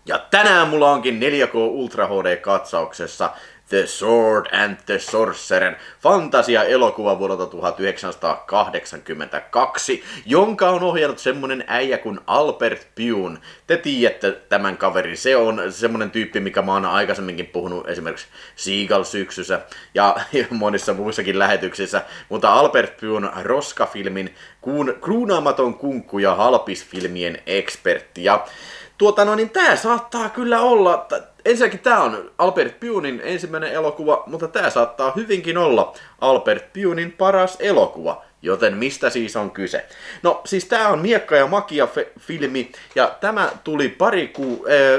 Ja tänään mulla onkin 4K Ultra HD-katsauksessa The Sword and the Sorcerer, fantasia-elokuva vuodelta 1982, jonka on ohjannut semmonen äijä kuin Albert Pyun. Te tiedätte tämän kaverin, se on semmonen tyyppi, mikä mä oon aikaisemminkin puhunut esimerkiksi Seagal-syksyssä ja monissa muissakin lähetyksissä, mutta Albert Pyun Roska-filmin kruunaamaton kunkku ja halpisfilmien ekspertti. Ja niin tää saattaa kyllä olla, ensinnäkin tää on Albert Pyunin ensimmäinen elokuva, mutta tää saattaa hyvinkin olla Albert Pyunin paras elokuva. Joten mistä siis on kyse? No siis tää on miekka- ja magia-filmi, ja tämä tuli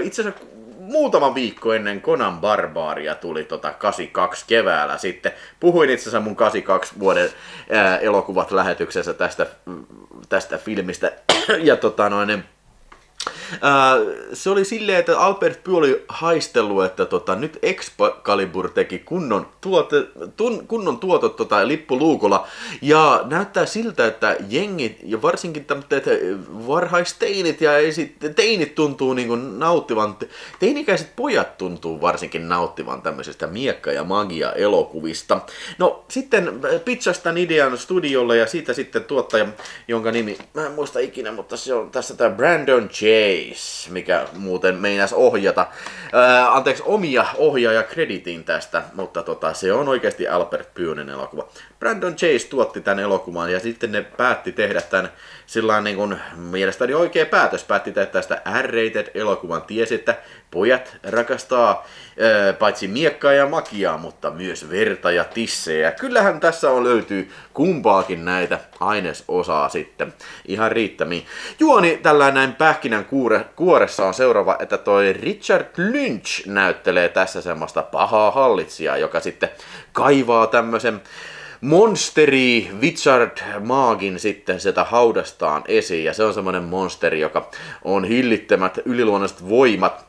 itse asiassa muutama viikko ennen Conan Barbaria tuli 82 keväällä sitten. Puhuin itse asiassa mun 82 vuoden elokuvat lähetyksessä tästä filmistä, ja se oli silleen, että Albert Pyun oli haistellut, että nyt Excalibur teki kunnon tuotot lippuluukulla, ja näyttää siltä, että jengit ja varsinkin tämmöiset varhaisteinit ja teinit tuntuu niinku nauttivan, teinikäiset pojat tuntuu varsinkin nauttivan tämmöisestä miekka- ja magia-elokuvista. No sitten pitchasi tämän idean studiolle ja siitä sitten tuottaja, jonka nimi, mä en muista ikinä, mutta se on tässä tää Brandon Chase, mikä muuten meinas ohjata, omia ohjaajakreditin tästä, mutta se on oikeasti Albert Pyunin elokuva. Brandon Chase tuotti tämän elokuvan ja sitten ne päätti tehdä tämän sillain niin kuin, mielestäni oikea päätös, päätti tehdä tästä R-rated elokuvan, tiesi, että pojat rakastaa paitsi miekkaa ja magiaa, mutta myös verta ja tissejä. Kyllähän tässä löytyy kumpaakin näitä ainesosaa sitten ihan riittämiin. Juoni tällainen näin pähkinän kuoressa on seuraava, että toi Richard Lynch näyttelee tässä semmoista pahaa hallitsijaa, joka sitten kaivaa tämmöisen monsteri Wizard Maagin sitten sitä haudastaan esiin, ja se on semmoinen monsteri, joka on hillittömät yliluonnolliset voimat,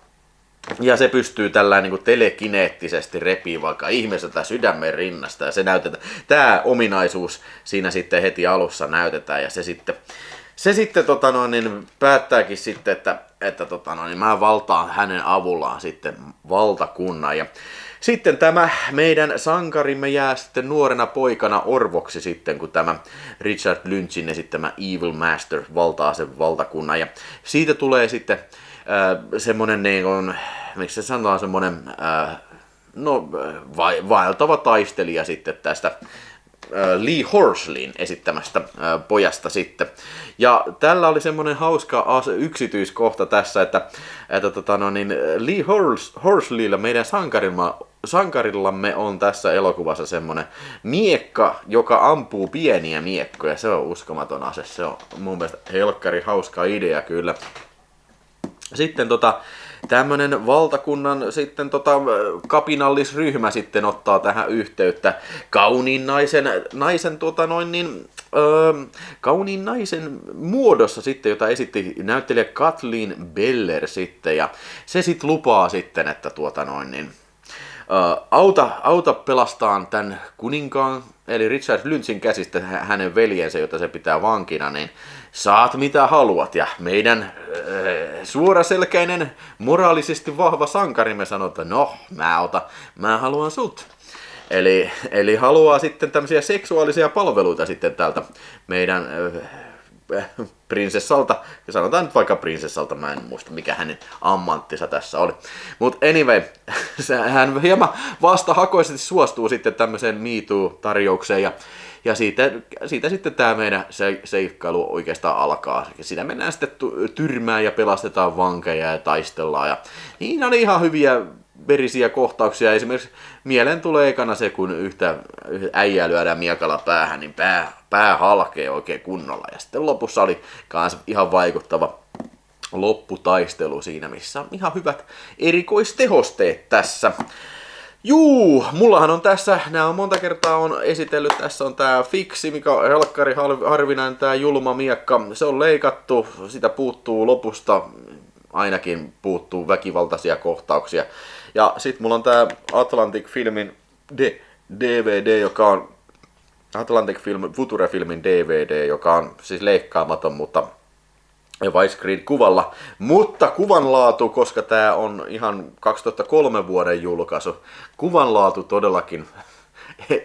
ja se pystyy tällainen niin kuin telekineettisesti repii vaikka ihmiseltä sydämen rinnasta, ja se näytetään, tämä ominaisuus siinä sitten heti alussa näytetään, ja se sitten päättääkin sitten, että mä valtaan hänen avullaan sitten valtakunnan. Ja sitten tämä meidän sankarimme jää sitten nuorena poikana orvoksi sitten, kun tämä Richard Lynchin esittämä Evil Master valtaa sen valtakunnan. Ja siitä tulee sitten semmonen, niin kuin, miksi se sanotaan, semmonen vaeltava taistelija sitten tästä Lee Horsleyn esittämästä pojasta sitten. Ja tällä oli semmoinen hauska yksityiskohta tässä, että Lee Horsleyllä, meidän sankarillamme on tässä elokuvassa semmoinen miekka, joka ampuu pieniä miekkoja. Se on uskomaton ase. Se on mun mielestä helkkari hauska idea kyllä. Sitten tämmönen valtakunnan sitten kapinallisryhmä sitten ottaa tähän yhteyttä kauniin kauniin naisen muodossa sitten, jota esitti näyttelijä Kathleen Beller sitten, ja se sitten lupaa sitten, että auta pelastaan tämän kuninkaan, eli Richard Lynchin käsistä hänen veljensä, jota se pitää vankina, niin saat mitä haluat. Ja meidän suoraselkäinen, moraalisesti vahva sankarimme sanoo, että no, mä haluan sut. Eli haluaa sitten tämmöisiä seksuaalisia palveluita sitten täältä meidän prinsessalta, ja sanotaan nyt vaikka prinsessalta, mä en muista mikä hänen ammanttinsa tässä oli. Mutta anyway, hän hieman vastahakoisesti suostuu sitten tämmöiseen Me Too-tarjoukseen, ja siitä sitten tämä meidän seikkailu oikeastaan alkaa. Siinä mennään sitten tyrmään ja pelastetaan vankeja ja taistellaan, ja niin on ihan hyviä verisiä kohtauksia. Esimerkiksi mieleen tulee ekana se, kun yhtä äijää lyödään miekalla päähän, niin pää halkee oikein kunnolla. Ja sitten lopussa oli kans ihan vaikuttava lopputaistelu siinä, missä on ihan hyvät erikoistehosteet tässä. Mullahan on tässä, nämä on monta kertaa on esitellyt, tässä on tää fiksi, mikä on helkkari harvinainen, tää julma miekka. Se on leikattu, sitä puuttuu lopusta, ainakin puuttuu väkivaltaisia kohtauksia. Ja sit mulla on tää Atlantic Filmin DVD, joka on Atlantic Film, Future-filmin DVD, joka on siis leikkaamaton, mutta widescreen-kuvalla, mutta kuvanlaatu, koska tämä on ihan 2003 vuoden julkaisu, kuvanlaatu todellakin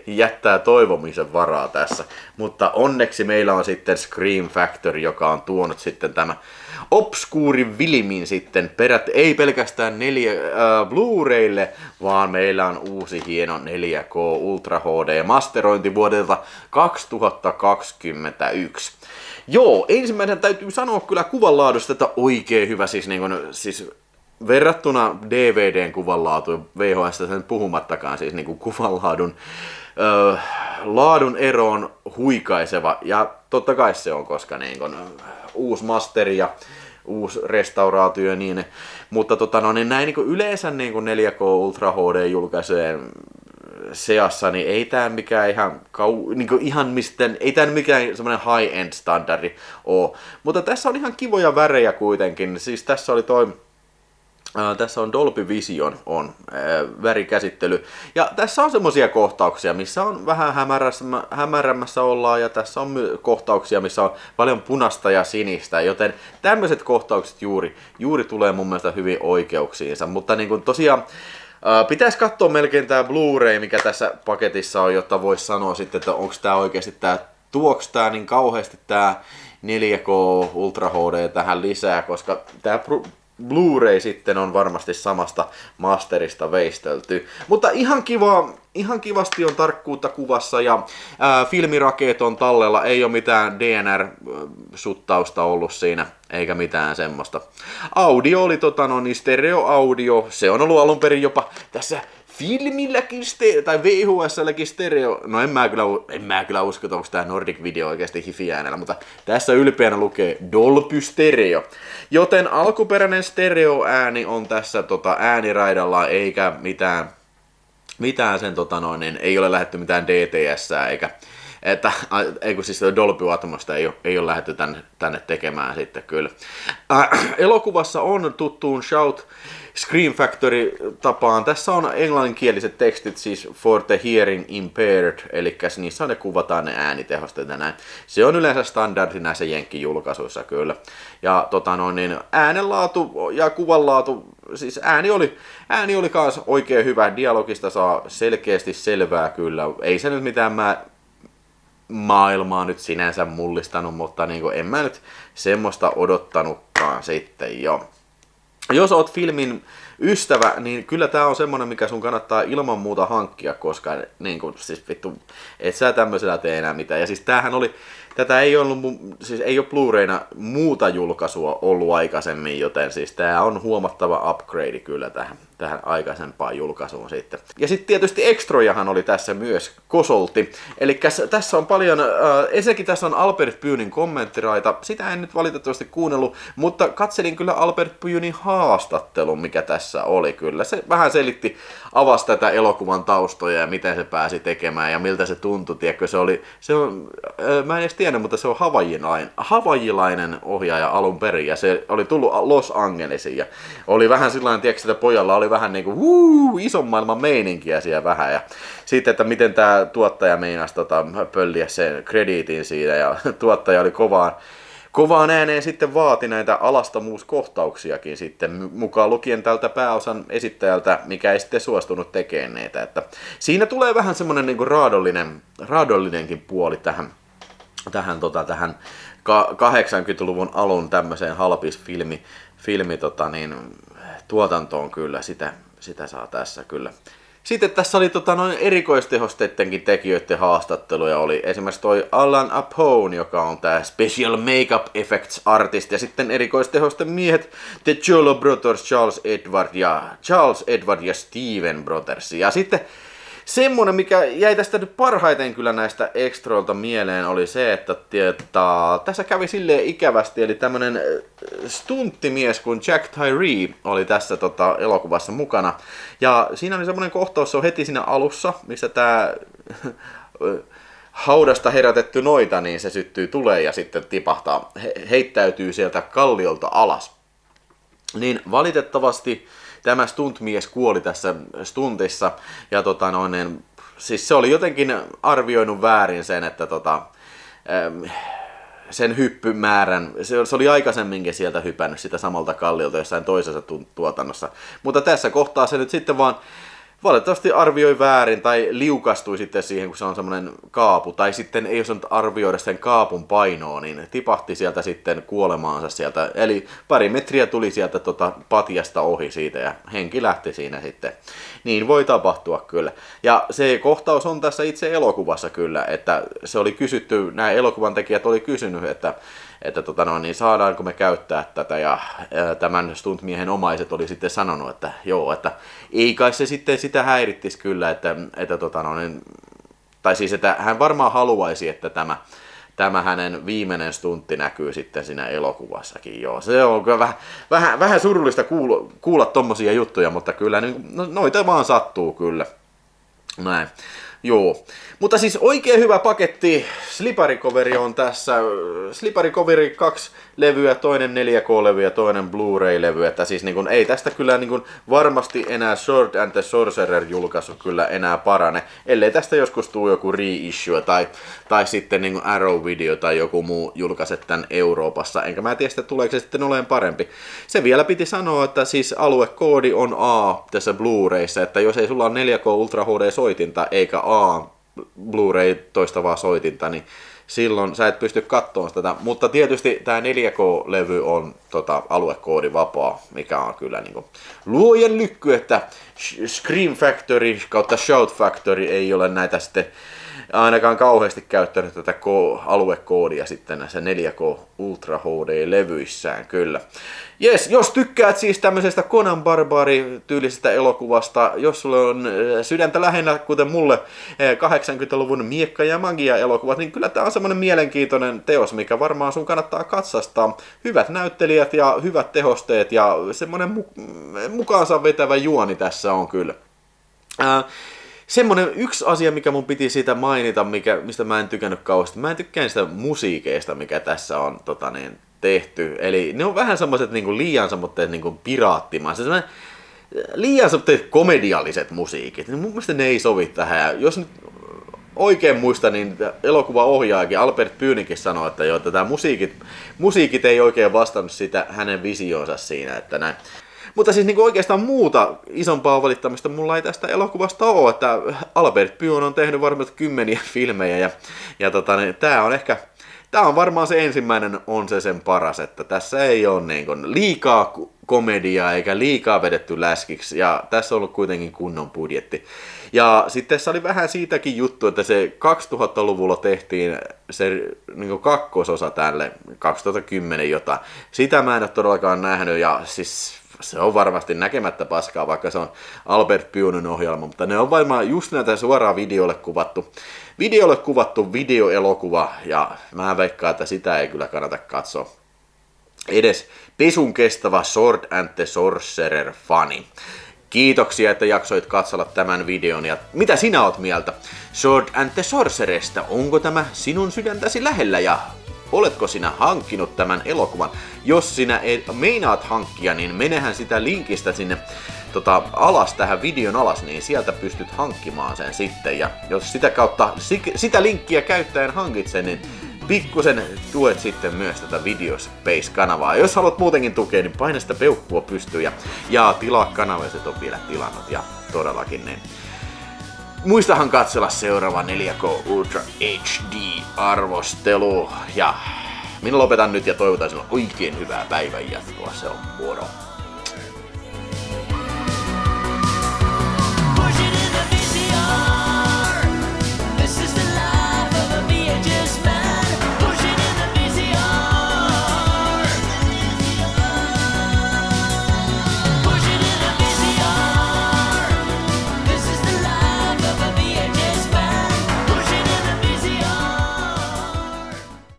jättää toivomisen varaa tässä, mutta onneksi meillä on sitten Scream Factory, joka on tuonut sitten tämä obskuurin filmin sitten ei pelkästään Blu-raylle, vaan meillä on uusi hieno 4K Ultra HD masterointi vuodelta 2021. Joo, ensimmäisen täytyy sanoa kyllä kuvanlaadusta, että oikein hyvä, siis verrattuna DVDn kuvanlaatuun, VHS sen puhumattakaan, siis kuvanlaadun laadun ero on huikaiseva, ja totta kai se on, koska uusi masteri ja uusi restauraatio ja niin, mutta näin yleensä 4K Ultra HD julkaisujen seassa, niin ei tää mikään ihan mistään, ei tää mikään semmoinen high-end standardi oo, mutta tässä on ihan kivoja värejä kuitenkin, siis tässä on Dolby Vision värikäsittely. Ja tässä on semmosia kohtauksia, missä on vähän hämärämmässä ollaan, ja tässä on kohtauksia, missä on paljon punasta ja sinistä, joten tämmöiset kohtaukset juuri tulee mun mielestä hyvin oikeuksiinsa. Mutta tosiaan pitäisi katsoa melkein tää Blu-ray, mikä tässä paketissa on, jotta voisi sanoa sitten, että onko tää oikeasti tuoks tää niin kauheasti tää 4K Ultra HD tähän lisää, koska tää Blu-ray sitten on varmasti samasta masterista veistelty. Mutta ihan kivasti on tarkkuutta kuvassa ja filmirakeet on tallella, ei ole mitään DNR-suttausta ollut siinä, eikä mitään semmoista. Audio oli stereo-audio, se on ollut alun perin jopa tässä filmilläkin tai VHS-lläkin stereo. No en mä kyllä usko, että onko tää Nordic Video oikeasti hifi-äänellä, mutta tässä ylpeänä lukee Dolby Stereo. Joten alkuperäinen stereo-ääni on tässä ääniraidalla, eikä mitään sen ei ole lähdetty mitään DTS-ää, kun siis Dolby Atmosta ei ole lähdetty tänne tekemään sitten kyllä. Elokuvassa on tuttuun Shout Scream Factory tapaan. Tässä on englanninkieliset tekstit, siis for the hearing impaired, eli niissä ne kuvataan ne äänitehosteet ja näin. Se on yleensä standardi näissä jenkkijulkaisuissa kyllä. Ja äänenlaatu ja kuvanlaatu, siis ääni oli kans oikein hyvä, dialogista saa selkeästi selvää kyllä. Ei se nyt mitään maailmaa nyt sinänsä mullistanut, mutta en mä nyt semmoista odottanutkaan sitten jo. Jos oot filmin ystävä, niin kyllä tää on semmonen, mikä sun kannattaa ilman muuta hankkia, koska siis vittu, et sä tämmöisellä tee enää mitään. Ja siis tätä ei ollut, siis ei ole Blu-rayna muuta julkaisua ollut aikaisemmin, joten siis tää on huomattava upgrade kyllä tähän aikaisempaan julkaisuun sitten. Ja sitten tietysti Extrojahan oli tässä myös kosolti. Eli tässä on paljon, ensinnäkin tässä on Albert Pyunin kommenttiraita, sitä en nyt valitettavasti kuunnellut, mutta katselin kyllä Albert Pyunin haastattelun, mikä tässä oli kyllä. Se vähän avasi tätä elokuvan taustoja ja miten se pääsi tekemään ja miltä se tuntui, tiedätkö, mä en edes tiedä, mutta se on havajilainen ohjaaja alun perin ja se oli tullut Los Angelesiin ja oli vähän sillain, tiedätkö, että pojalla oli vähän ison maailman meininkiä siellä vähän ja sitten, että miten tää tuottaja meinasi pölliä sen krediitin siitä ja tuottaja oli kovaan ääneen sitten vaati näitä alastomuuskohtauksiakin sitten mukaan lukien tältä pääosan esittäjältä, mikä ei sitten suostunut tekemään näitä, että siinä tulee vähän semmonen raadollinenkin puoli tähän 80-luvun alun tämmöiseen halpisfilmi tuotantoon kyllä, sitä saa tässä kyllä. Sitten tässä oli erikoistehosteidenkin tekijöiden haastatteluja, oli esimerkiksi toi Alan Apone, joka on tää Special Makeup Effects Artist, ja sitten erikoistehosten miehet The Jolo Brothers, Charles Edward ja Steven Brothers. Ja sitten semmonen, mikä jäi tästä nyt parhaiten kyllä näistä extroilta mieleen, oli se, että tässä kävi silleen ikävästi, eli tämmönen stunttimies kuin Jack Tyree oli tässä elokuvassa mukana. Ja siinä oli semmonen kohtaus, se on heti siinä alussa, missä tää haudasta herätetty noita, niin se syttyy tuleen ja sitten tipahtaa, heittäytyy sieltä kalliolta alas. Niin valitettavasti tämä stuntmies kuoli tässä stuntissa ja siis se oli jotenkin arvioinut väärin sen, että sen hyppymäärän. Se oli aikaisemminkin sieltä hypännyt sitä samalta kalliolta jossain toisessa tuotannossa. Mutta tässä kohtaa se nyt sitten vaan valitettavasti arvioi väärin tai liukastui sitten siihen, kun se on semmoinen kaapu. Tai sitten ei osannut arvioida sen kaapun painoa, niin tipahti sieltä sitten kuolemaansa sieltä. Eli pari metriä tuli sieltä patjasta ohi siitä ja henki lähti siinä sitten. Niin voi tapahtua kyllä. Ja se kohtaus on tässä itse elokuvassa kyllä, että se oli kysytty, nämä elokuvan tekijät oli kysynyt, että niin saadaanko me käyttää tätä, ja tämän stuntmiehen omaiset oli sitten sanonut, että joo, että ei kai se sitten sitä häirittisi kyllä, tai siis että hän varmaan haluaisi, että tämä hänen viimeinen stuntti näkyy sitten siinä elokuvassakin, joo. Se on kyllä vähän surullista kuulla tommosia juttuja, mutta kyllä noita vaan sattuu kyllä. Näin. Joo, mutta siis oikein hyvä paketti. Slippery Coveri on tässä. Slippery Coveri 2 levyä, toinen 4K-levy ja toinen Blu-ray-levy. Että siis ei tästä kyllä varmasti enää Sword and the Sorcerer julkaisu kyllä enää parane. Ellei tästä joskus tule joku reissue tai sitten Arrow Video tai joku muu julkaise tämän Euroopassa. Enkä mä tiedä, tuleeko se sitten olemaan parempi. Se vielä piti sanoa, että siis aluekoodi on A tässä Blu-rayssa. Että jos ei sulla ole 4K Ultra HD-soitinta eikä A Blu-ray toistavaa soitinta, niin silloin sä et pysty katsomaan tätä. Mutta tietysti tämä 4K-levy on aluekoodi vapaa, mikä on kyllä luojen lykky, että Scream Factory kautta Shout Factory ei ole näitä sitten ainakaan kauheasti käyttänyt tätä aluekoodia sitten näissä 4K Ultra HD-levyissään kyllä. Jes, jos tykkäät siis tämmöisestä Conan Barbari-tyylisestä elokuvasta, jos sulla on sydäntä lähinnä, kuten mulle, 80-luvun miekka- ja magia-elokuvat, niin kyllä tää on semmoinen mielenkiintoinen teos, mikä varmaan sun kannattaa katsastaa. Hyvät näyttelijät ja hyvät tehosteet ja semmoinen mukaansa vetävä juoni tässä on kyllä. Semmoinen yksi asia, mikä mun piti siitä mainita, mistä mä en tykännyt kauheasti. Mä en tykkää sitä musiikeista, mikä tässä on tehty. Eli ne on vähän semmoiset liian semmoiset piraattimaiset. Liian semmoiset komedialliset musiikit. Mun mielestä ne ei sovi tähän. Ja jos nyt oikein muista, niin elokuvaohjaajakin Albert Pynikin sanoi, että joo, että musiikit ei oikein vastannut sitä hänen visioonsa siinä, että näin. Mutta siis oikeastaan muuta isompaa valittamista mulla ei tästä elokuvasta ole, että Albert Pyun on tehnyt varmaan kymmeniä filmejä ja tää on varmaan se ensimmäinen on se sen paras, että tässä ei ole liikaa komediaa eikä liikaa vedetty läskiksi ja tässä on ollut kuitenkin kunnon budjetti. Ja sitten tässä oli vähän siitäkin juttu, että se 2000-luvulla tehtiin se kakkososa tälle 2010 jotain. Sitä mä en ole todellakaan nähnyt ja siis se on näkemättä paskaa, vaikka se on Albert Pyunin ohjelma, mutta ne on varmaan just näitä suoraan videolle kuvattu videoelokuva, ja mä veikkaan, että sitä ei kyllä kannata katsoa. Edes pesun kestävä Sword and the Sorcerer -fani. Kiitoksia, että jaksoit katsella tämän videon, ja mitä sinä oot mieltä Sword and the Sorcererista? Onko tämä sinun sydäntäsi lähellä, ja oletko sinä hankkinut tämän elokuvan? Jos sinä meinaat hankkia, niin menehän sitä linkistä sinne alas tähän videon alas, niin sieltä pystyt hankkimaan sen sitten. Ja jos sitä kautta sitä linkkiä käyttäen hankit sen, niin pikkusen tuet sitten myös tätä Videospace-kanavaa. Jos haluat muutenkin tukea, niin paina sitä peukkua pystyyn ja tilaa kanava, jos et ole vielä tilannut. Ja todellakin niin. Muistahan katsella seuraava 4K Ultra HD-arvostelu. Ja minä lopetan nyt ja toivotan sinulle oikein hyvää päivänjatkoa. Se on moro.